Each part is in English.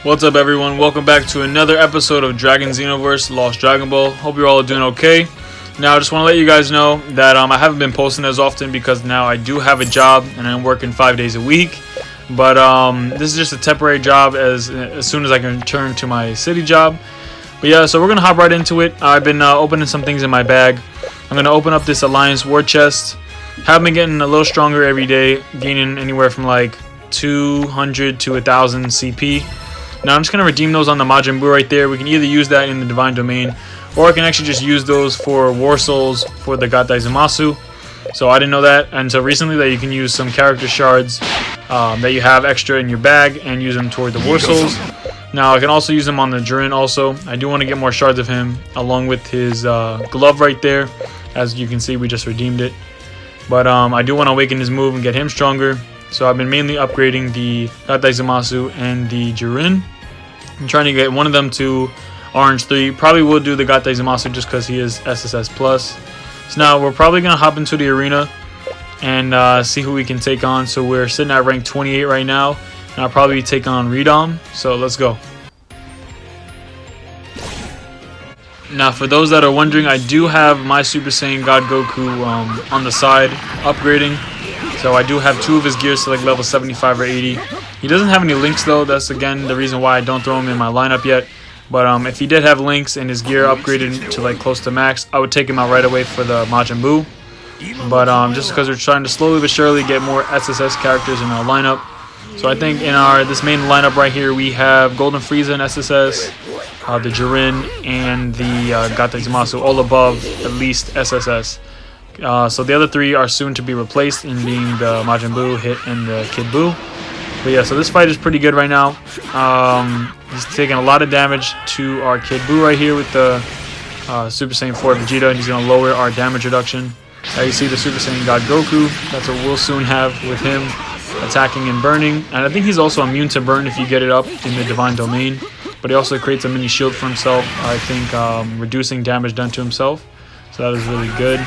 What's up, everyone? Welcome back to another episode of Xenoverse Lost Dragon Ball. Hope you're all doing okay. Now, I just want to let you guys know that I haven't been posting as often because now I do have a job and I'm working 5 days a week. But this is just a temporary job as soon as I can return to my city job. But yeah, so we're going to hop right into it. I've been opening some things in my bag. I'm going to open up this Alliance War Chest. Have been getting a little stronger every day, gaining anywhere from like 200 to 1,000 CP. Now I'm just going to redeem those on the Majin Buu right there. We can either use that in the Divine Domain, or I can actually just use those for War Souls for the Gattai Zamasu. So I didn't know that until recently, that you can use some character shards that you have extra in your bag and use them toward the War Souls. Now I can also use them on the Jiren also. I do want to get more shards of him along with his glove right there. As you can see, we just redeemed it. But I do want to awaken his move and get him stronger. So I've been mainly upgrading the Gattai Zamasu and the Jiren. I'm trying to get one of them to Orange 3. Probably will do the Gattai Zamasu just because he is SSS+. So now we're probably going to hop into the arena and see who we can take on. So we're sitting at rank 28 right now. And I'll probably take on Redom. So let's go. Now, for those that are wondering, I do have my Super Saiyan God Goku on the side upgrading. So I do have 2 of his gears to like level 75 or 80. He doesn't have any links though. That's again the reason why I don't throw him in my lineup yet. But if he did have links and his gear upgraded to like close to max, I would take him out right away for the Majin Buu. But just because we're trying to slowly but surely get more SSS characters in our lineup. So I think in this main lineup right here, we have Golden Frieza in SSS, the Jiren, and the Gattai Zamasu, all above at least SSS. So the other 3 are soon to be replaced in being the Majin Buu, Hit, and the Kid Buu. But yeah, so this fight is pretty good right now. He's taking a lot of damage to our Kid Buu right here with the Super Saiyan 4 Vegeta, and he's going to lower our damage reduction. Now you see the Super Saiyan God Goku. That's what we'll soon have with him attacking and burning. And I think he's also immune to burn if you get it up in the Divine Domain. But he also creates a mini shield for himself, I think, reducing damage done to himself. So that is really good.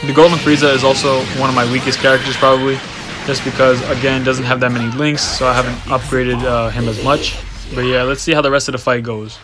The Golden Frieza is also one of my weakest characters probably, just because, again, doesn't have that many links, so I haven't upgraded him as much. But yeah, let's see how the rest of the fight goes.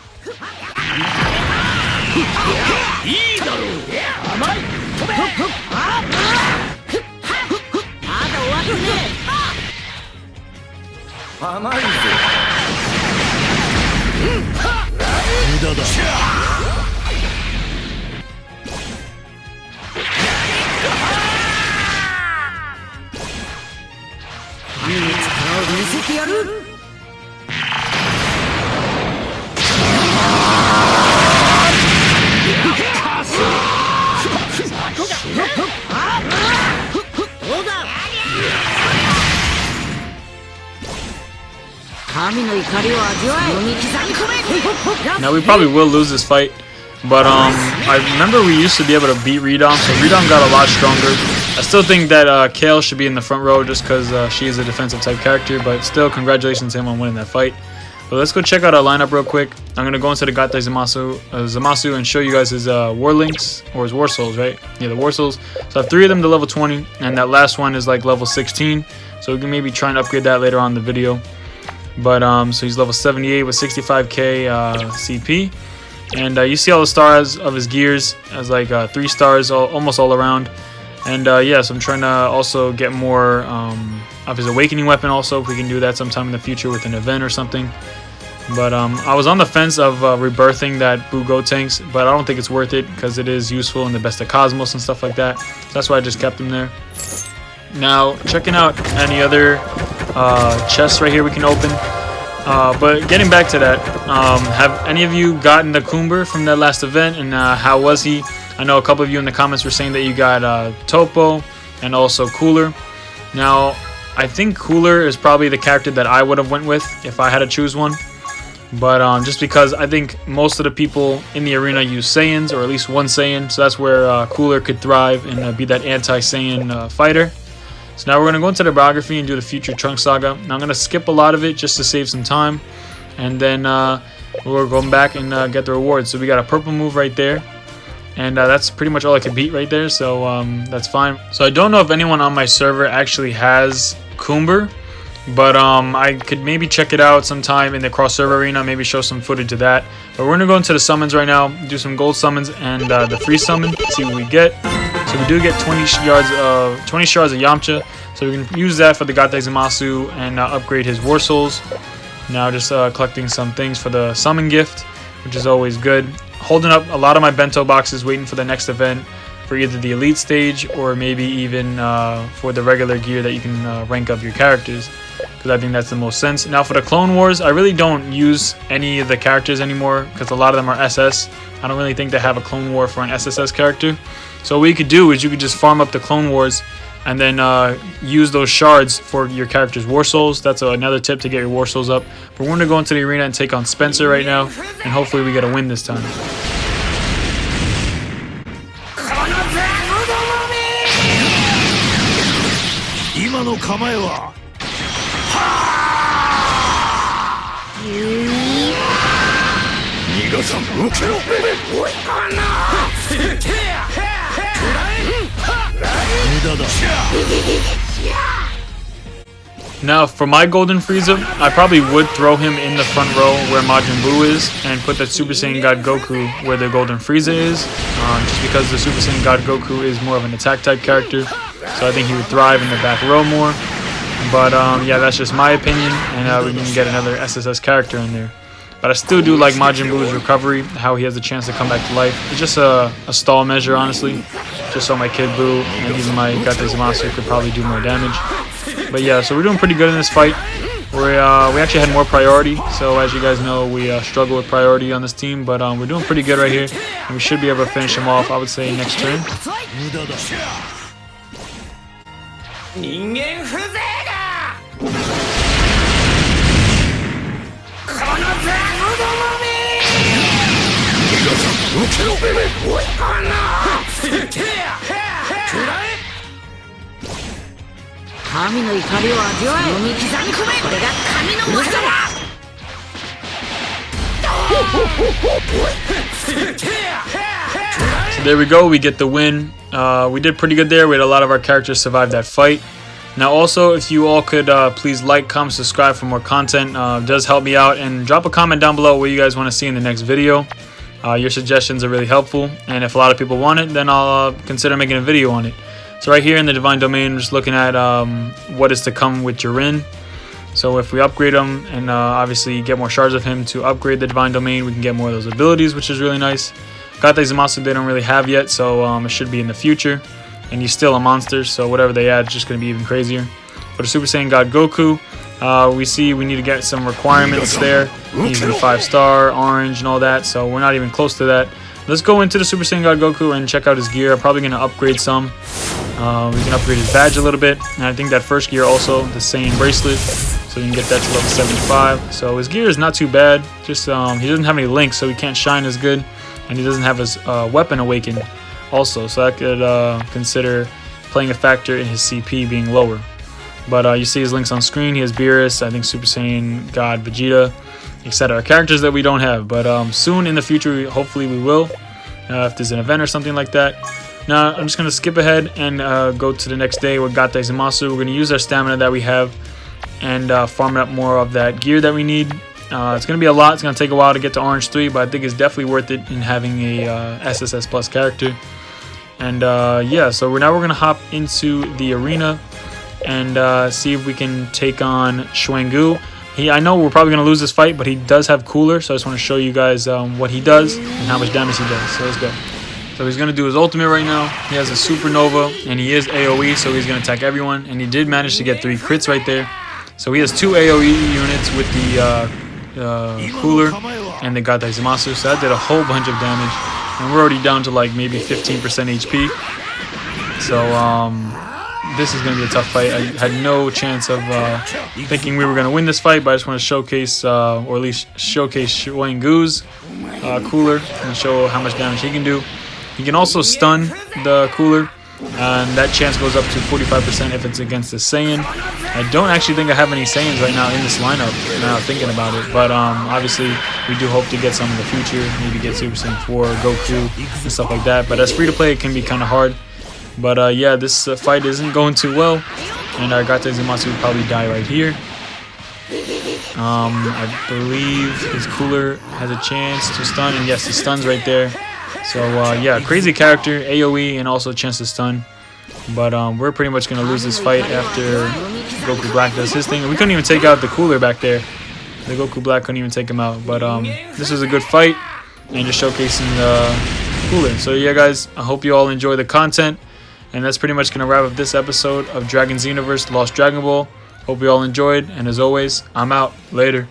Now we probably will lose this fight, but I remember we used to be able to beat Redom, so Redom got a lot stronger. I still think that Kale should be in the front row just because she is a defensive type character, but still congratulations to him on winning that fight. But let's go check out our lineup real quick. I'm going to go into the Gattai Zamasu and show you guys his War Links, or his War Souls, right? Yeah, the War Souls. So I have 3 of them to level 20, and that last one is like level 16. So we can maybe try and upgrade that later on in the video. But so he's level 78 with 65k CP. And you see all the stars of his gears as like 3 stars almost all around. And yeah, so I'm trying to also get more of his awakening weapon also, if we can do that sometime in the future with an event or something. But I was on the fence of rebirthing that Buu Gotenks, but I don't think it's worth it because it is useful in the Best of Cosmos and stuff like that. So that's why I just kept him there. Now, checking out any other chests right here we can open. But getting back to that, have any of you gotten the Kumber from that last event, and how was he? I know a couple of you in the comments were saying that you got Topo and also Cooler. Now, I think Cooler is probably the character that I would have went with if I had to choose one. But just because I think most of the people in the arena use Saiyans, or at least one Saiyan, so that's where Cooler could thrive and be that anti-Saiyan fighter. So now we're going to go into the biography and do the future Trunks Saga. Now I'm going to skip a lot of it just to save some time. And then we're going back and get the rewards. So we got a purple move right there. And that's pretty much all I could beat right there. So that's fine. So I don't know if anyone on my server actually has Kumber. But I could maybe check it out sometime in the cross-server arena, maybe show some footage of that. But we're going to go into the summons right now, do some gold summons and the free summon, see what we get. So we do get 20 shards of Yamcha, so we can use that for the Gate Zamasu and upgrade his War Souls. Now just collecting some things for the summon gift, which is always good. Holding up a lot of my bento boxes, waiting for the next event for either the elite stage or maybe even for the regular gear that you can rank up your characters, because I think that's the most sense. Now for the Clone Wars, I really don't use any of the characters anymore because a lot of them are SS. I don't really think they have a Clone War for an SSS character. So what you could do is you could just farm up the Clone Wars and then use those shards for your character's War Souls. That's another tip to get your War Souls up. But we're going to go into the arena and take on Spencer right now, and hopefully we get a win this time. Now for my Golden Frieza, I probably would throw him in the front row where Majin Buu is and put that Super Saiyan God Goku where the Golden Frieza is, just because the Super Saiyan God Goku is more of an attack type character, so I think he would thrive in the back row more. But yeah, that's just my opinion, and we can get another SSS character in there. But I still do like Majin Buu's recovery, how he has a chance to come back to life. It's just a stall measure, honestly, just so my Kid Buu and even my Gate Zamasu could probably do more damage. But yeah, so we're doing pretty good in this fight. We actually had more priority, so as you guys know, we struggle with priority on this team, but we're doing pretty good right here, and we should be able to finish him off, I would say, next turn. So there we go, we get the win. We did pretty good there. We had a lot of our characters survive that fight. Now also, if you all could please like, comment, subscribe for more content, does help me out, and drop a comment down below what you guys want to see in the next video. Your suggestions are really helpful, and if a lot of people want it, then I'll consider making a video on it. So right here in the Divine Domain, we're just looking at what is to come with Jiren. So if we upgrade him and obviously get more shards of him to upgrade the Divine Domain, we can get more of those abilities, which is really nice. Gate Zamasu they don't really have yet, so it should be in the future. And he's still a monster, so whatever they add is just going to be even crazier. For the Super Saiyan God Goku, we see we need to get some requirements there. He needs to be 5-star, orange, and all that, so we're not even close to that. Let's go into the Super Saiyan God Goku and check out his gear. I'm probably going to upgrade some. We can upgrade his badge a little bit, and I think that first gear also, the Saiyan bracelet, so we can get that to level 75. So his gear is not too bad, just he doesn't have any links, so he can't shine as good, and he doesn't have his weapon awakened also, so I could consider playing a factor in his CP being lower. But you see his links on screen. He has Beerus, I think Super Saiyan God Vegeta, etc. Characters that we don't have, but soon in the future, hopefully we will, if there's an event or something like that. Now I'm just going to skip ahead and go to the next day with Gate Zamasu. We're going to use our stamina that we have and farm up more of that gear that we need. It's going to be a lot. It's going to take a while to get to Orange 3, but I think it's definitely worth it in having a SSS Plus character. And yeah, so now we're going to hop into the arena and see if we can take on Xuangu. I know we're probably going to lose this fight, but he does have Cooler, so I just want to show you guys what he does and how much damage he does. So let's go. So he's going to do his ultimate right now. He has a Supernova, and he is AoE, so he's going to attack everyone. And he did manage to get 3 crits right there. So he has 2 AoE units with the Cooler and the Gate Zamasu, so that did a whole bunch of damage. And we're already down to like maybe 15% HP. So this is going to be a tough fight. I had no chance of thinking we were going to win this fight, but I just want to showcase, or at least showcase Xuangu's Cooler and show how much damage he can do. He can also stun the Cooler, and that chance goes up to 45% if it's against the Saiyan. I don't actually think I have any Saiyans right now in this lineup, now thinking about it, but obviously we do hope to get some in the future, maybe get Super Saiyan 4, Goku, and stuff like that. But as free to play, it can be kind of hard. But yeah, this fight isn't going too well, and our Gate Zamasu will probably die right here. I believe his cooler has a chance to stun, and yes, he stuns right there. So yeah, crazy character, AoE, and also a chance to stun. But we're pretty much going to lose this fight after Goku Black does his thing. And we couldn't even take out the cooler back there. The Goku Black couldn't even take him out. But this was a good fight, and just showcasing the cooler. So yeah, guys, I hope you all enjoy the content. And that's pretty much going to wrap up this episode of Dragon Xenoverse Lost Dragon Ball. Hope you all enjoyed, and as always, I'm out. Later.